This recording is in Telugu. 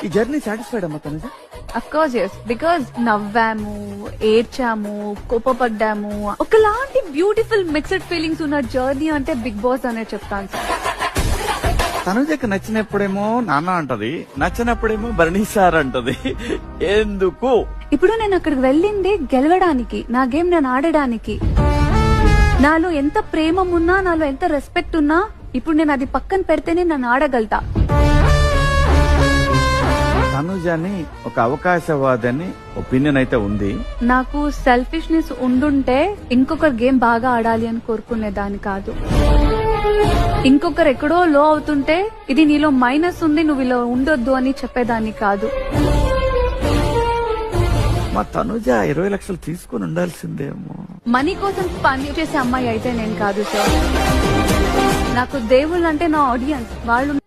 ఈ జర్నీ సాటిస్ఫైడ్ అమ్మా Tanuja? Of course yes, because నవ్వాము, ఏడ్చాము, కోపపడ్డాము, ఒకలాంటి బ్యూటిఫుల్ మిక్స్డ్ ఫీలింగ్స్ ఉన్న జర్నీ అంటే బిగ్ బాస్ అనే చెప్తాను సార్. తనుజకి నచ్చినప్పుడేమో నాన్న అంటది, నచ్చినప్పుడేమో భరణి సార్ అంటది. ఎందుకు? ఇప్పుడు నేను అక్కడికి వెళ్ళింది గెలవడానికి, నా గేమ్ నేను ఆడడానికి. నాలో ఎంత ప్రేమ ఉన్నా, నాలో ఎంత రెస్పెక్ట్ ఉన్నా, ఇప్పుడు నేను అది పక్కన పెడితేనే నన్ను ఆడగలుగుతా. తనుజని ఒక అవకాశవాదని ఒపీనియన్ అయితే ఉంది. నాకు సెల్ఫిష్నెస్ ఉండుంటే ఇంకొకరు గేమ్ బాగా ఆడాలి అని కోరుకునేదాన్ని కాదు. ఇంకొకరు ఎక్కడో లో అవుతుంటే ఇది నీలో మైనస్ ఉంది, నువ్వు ఇలా ఉండొద్దు అని చెప్పేదాన్ని కాదు. మా తనుజ 20 లక్షలు తీసుకుని ఉండాల్సిందేమో. మనీ కోసం పని చేసే అమ్మాయి అయితే నేను కాదు సార్. నాకు దేవుళ్ళు అంటే నా ఆడియన్స్, వాళ్ళు